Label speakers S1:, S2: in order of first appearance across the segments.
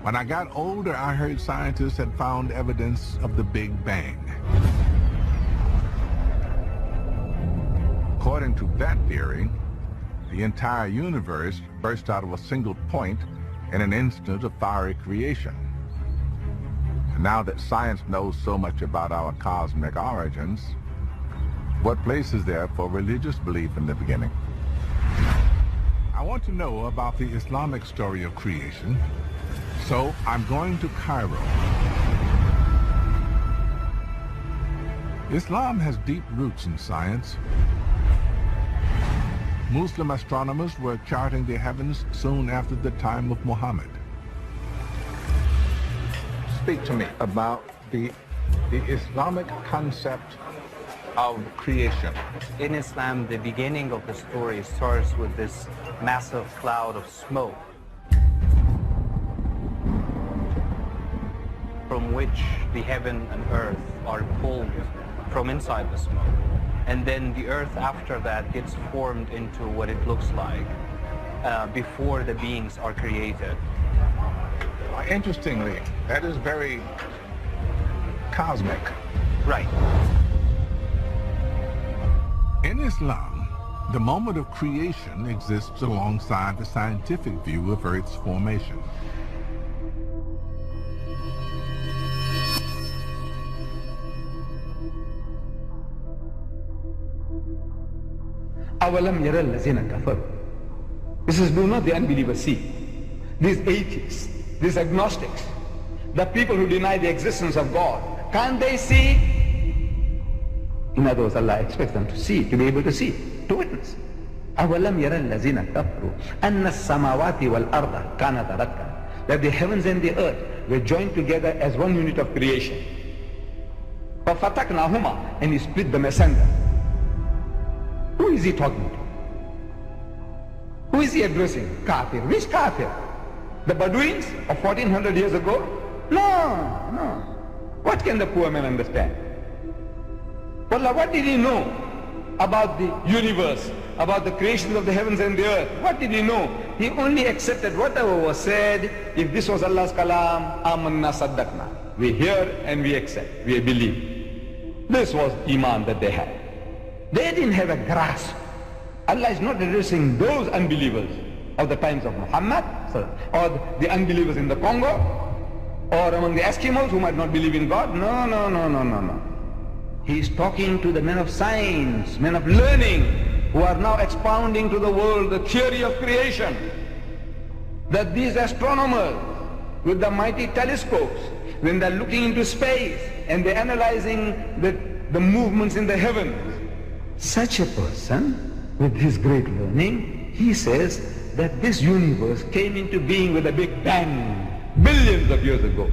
S1: When I got older, I heard scientists had found evidence of the Big Bang. According to that theory, the entire universe burst out of a single point in an instant of fiery creation. And now that science knows so much about our cosmic origins, what place is there for religious belief in the beginning? I want to know about the Islamic story of creation, so I'm going to Cairo. Islam has deep roots in science. Muslim astronomers were charting the heavens soon after the time of Muhammad. Speak to me about the Islamic concept of creation.
S2: In Islam, the beginning of the story starts with this massive cloud of smoke, from which the heaven and earth are pulled from inside the smoke. And then the earth after that gets formed into what it looks like before the beings are created.
S1: Interestingly, that is very cosmic.
S2: Right.
S1: In Islam, the moment of creation exists alongside the scientific view of Earth's formation.
S3: أَوَلَمْ يَرَى الَّذِينَ كَفَرُوا. This is, do not the unbelievers see? These atheists, these agnostics, the people who deny the existence of God, can't they see? In other words, Allah expects them to see, to be able to see, to witness. أَوَلَمْ يَرَى الَّذِينَ كَفَرُوا أَنَّ السَّمَاوَاتِ وَالْأَرْضَ كَانَتَ رَتْقًا. That the heavens and the earth were joined together as one unit of creation. فَفَتَقْنَاهُمَا, and he split them asunder. Who is he talking to? Who is he addressing? Kafir. Which kafir? The Bedouins of 1400 years ago? No, no. What can the poor man understand? Wallah, what did he know about the universe, about the creation of the heavens and the earth? What did he know? He only accepted whatever was said. If this was Allah's kalam, amanna saddaqna. We hear and we accept, we believe. This was iman that they had. They didn't have a grasp. Allah is not addressing those unbelievers of the times of Muhammad, or the unbelievers in the Congo, or among the Eskimos who might not believe in God. No, no, no, no, no, no. He is talking to the men of science, men of learning, who are now expounding to the world the theory of creation. That these astronomers with the mighty telescopes, when they're looking into space and they're analyzing the movements in the heavens, such a person with his great learning, he says that this universe came into being with a big bang billions of years ago.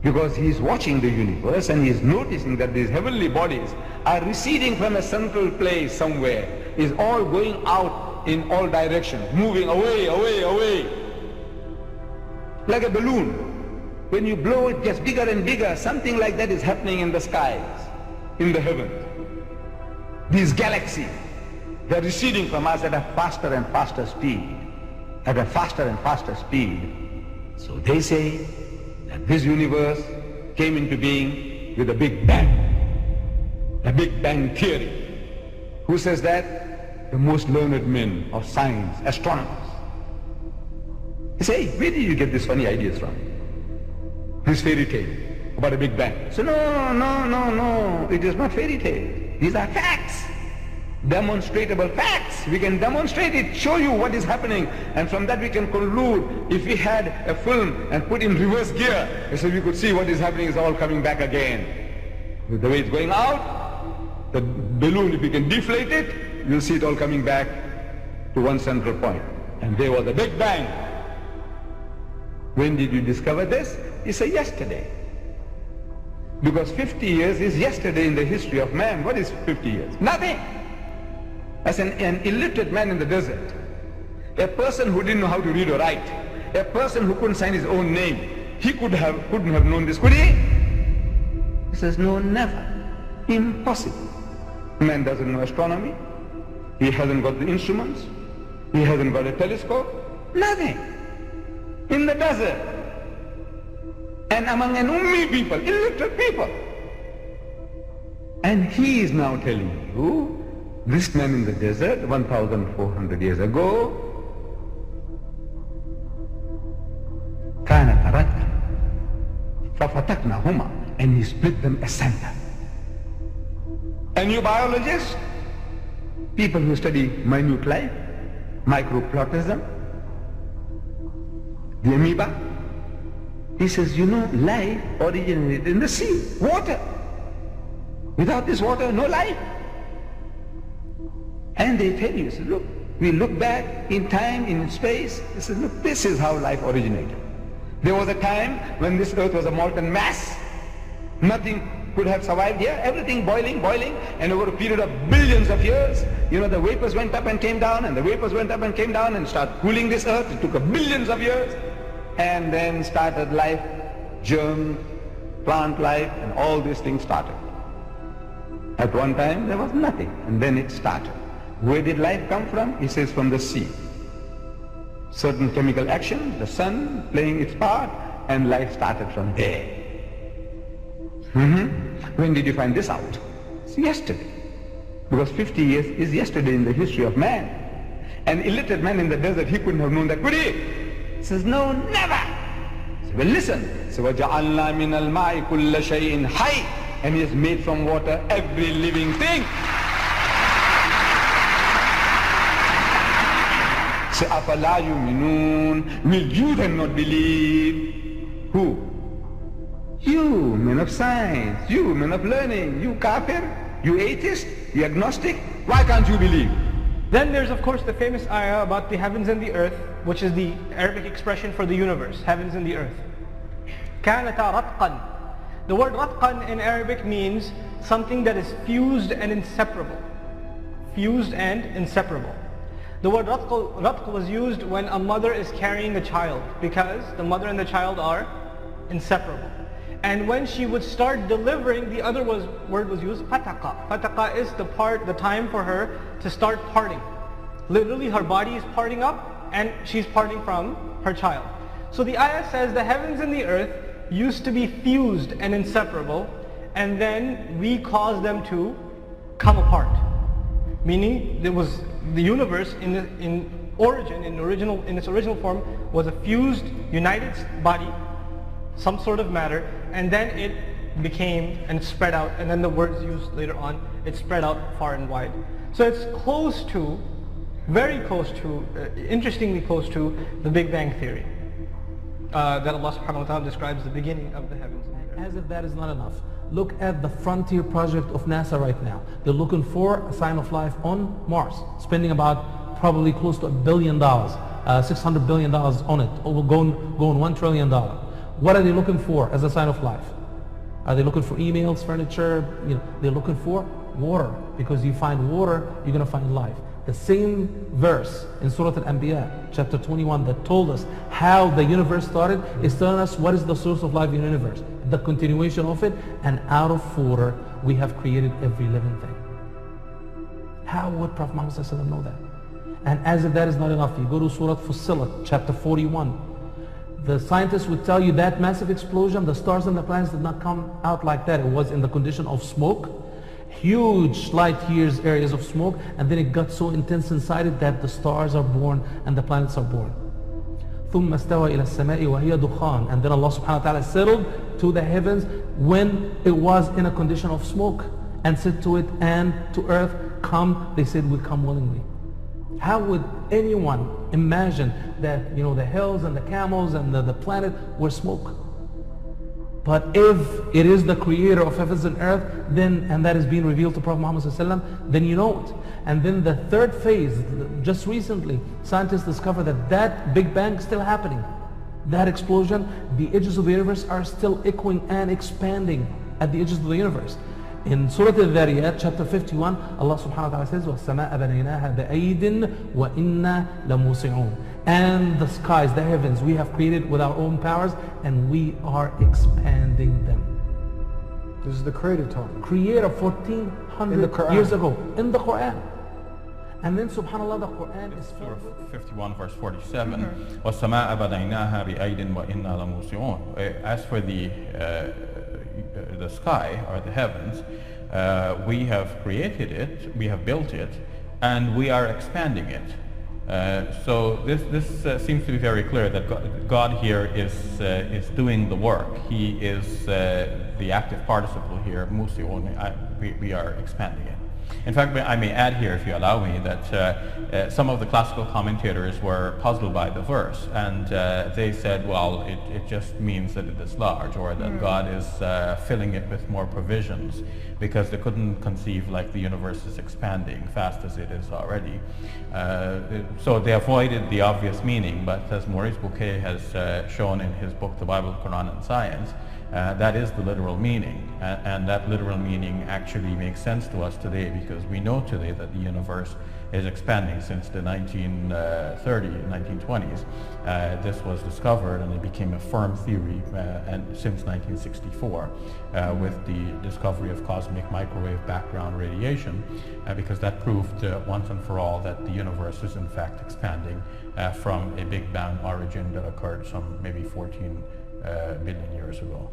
S3: Because he is watching the universe and he is noticing that these heavenly bodies are receding from a central place somewhere, is all going out in all directions, moving away, away, away. Like a balloon. When you blow it gets bigger and bigger, something like that is happening in the skies, in the heavens. These galaxies, they're receding from us at a faster and faster speed, at a faster and faster speed. So they say that this universe came into being with a Big Bang, a Big Bang theory. Who says that? The most learned men of science, astronomers. They say, where did you get these funny ideas from? This fairy tale about a Big Bang. So no, no, no, no, it is not fairy tale. These are facts, demonstrable facts. We can demonstrate it, show you what is happening, and from that we can conclude. If we had a film and put in reverse gear, so we could see what is happening is all coming back again. With the way it's going out, the balloon, if we can deflate it, you'll see it all coming back to one central point. And there was a Big Bang. When did you discover this? You say yesterday. Because 50 years is yesterday in the history of man. What is 50 years? Nothing. As an illiterate man in the desert, a person who didn't know how to read or write, a person who couldn't sign his own name, he couldn't have known this, could he? He says, no, never. Impossible. Man doesn't know astronomy. He hasn't got the instruments. He hasn't got a telescope. Nothing. in the desert, and among an Ummi people, illiterate people. And he is now telling you, this man in the desert 1,400 years ago, كانت رتقا ففتقناهما, and he split them asunder. And you biologists, people who study minute life, microprotosm, the amoeba, he says, you know, life originated in the sea, water. Without this water, no life. And they tell you, look, we look back in time, in space, they say, look, this is how life originated. There was a time when this earth was a molten mass. Nothing could have survived here, everything boiling, and over a period of billions of years, you know, the vapors went up and came down, and the vapors went up and came down and started cooling this earth. It took billions of years, and then started life, germ, plant life, and all these things started. At one time there was nothing, and then it started. Where did life come from? He says from the sea. Certain chemical action, the sun playing its part, and life started from there. When did you find this out? It's yesterday. Because 50 years is yesterday in the history of man. An illiterate man in the desert, he couldn't have known that, could he? He says, no, never. So, well, listen. So, وَجَعَلْنَا مِنَ الْمَاءِ كُلَّ شَيْءٍ حَيٍّ, and he has made from water every living thing. So, أَفَلَا يُؤْمِنُونَ, will you then not believe? Who? You, men of science, you, men of learning, you kafir, you atheist, you agnostic, why can't you believe?
S4: Then there's of course the famous ayah about the heavens and the earth, which is the Arabic expression for the universe, heavens and the earth. كَانَتَا رَتْقًا. The word ratqan in Arabic means something that is fused and inseparable. Fused and inseparable. The word ratq was used when a mother is carrying a child, because the mother and the child are inseparable. And when she would start delivering, the other word was used, fataqa. Fataqa is the time for her to start parting. Literally her body is parting up and she's parting from her child. So the ayah says the heavens and the earth used to be fused and inseparable, and then we caused them to come apart. Meaning there was the universe in its original form was a fused, united body, some sort of matter, and then it became and spread out, and then the words used later on, it spread out far and wide. So it's close to, very close to, interestingly close to the Big Bang Theory that Allah subhanahu wa ta'ala describes the beginning of the heavens and the earth.
S5: As if that is not enough, look at the Frontier project of NASA right now. They're looking for a sign of life on Mars, spending about probably close to $1 billion, $600 billion on it, going $1 trillion. What are they looking for as a sign of life? Are they looking for emails, furniture? You know, they're looking for water, because you find water, you're going to find life. The same verse in Surah Al-Anbiya, chapter 21, that told us how the universe started, is telling us what is the source of life in the universe, the continuation of it, and out of water we have created every living thing. How would Prophet Muhammad ﷺ know that? And as if that is not enough, you go to Surah Fussilat, chapter 41. The scientists would tell you that massive explosion, the stars and the planets did not come out like that. It was in the condition of smoke, huge light years areas of smoke, and then it got so intense inside it that the stars are born and the planets are born. ثُمَّ اسْتَوَى إِلَى السَّمَاءِ وَهِيَ دُخَانٌ. And then Allah subhanahu wa ta'ala settled to the heavens when it was in a condition of smoke, and said to it and to earth, come. They said, we come willingly. How would anyone imagine that, you know, the hills and the camels and the planet were smoke? But if it is the creator of heavens and earth, then, and that is being revealed to Prophet Muhammad ﷺ, then you know it. And then the third phase, just recently, scientists discovered that Big Bang is still happening. That explosion, the edges of the universe are still echoing and expanding at the edges of the universe. In Surah Al-Dhariyat, chapter 51, Allah subhanahu wa ta'ala says, وَالسَّمَاءَ بَنَيْنَاهَا بِأَيْدٍ وَإِنَّا لَمُوسِعُونَ. And the skies, the heavens, we have created with our own powers, and we are expanding them.
S6: This is the Creator talking.
S5: Creator 1400 years ago in the Quran. And then subhanAllah, the Quran is
S6: Surah
S5: filled with
S6: 51 verse 47, وَالسَّمَاءَ بَنَيْنَاهَا بِأَيْدٍ وَإِنَّا لَمُوسِعُونَ. As for the sky or the heavens, we have created it, we have built it, and we are expanding it. So this seems to be very clear that God here is doing the work. He is the active participle here, musi'un. We are expanding it. In fact, I may add here, if you allow me, that some of the classical commentators were puzzled by the verse, and they said, well, it just means that it is large, or that God is filling it with more provisions, because they couldn't conceive like the universe is expanding fast as it is already. So they avoided the obvious meaning, but as Maurice Bucaille has shown in his book, The Bible, Quran and Science, that is the literal meaning, and that literal meaning actually makes sense to us today, because we know today that the universe is expanding. Since the 1920s, this was discovered, and it became a firm theory and since 1964 with the discovery of cosmic microwave background radiation, because that proved once and for all that the universe is in fact expanding from a Big Bang origin that occurred some maybe 14 billion years ago.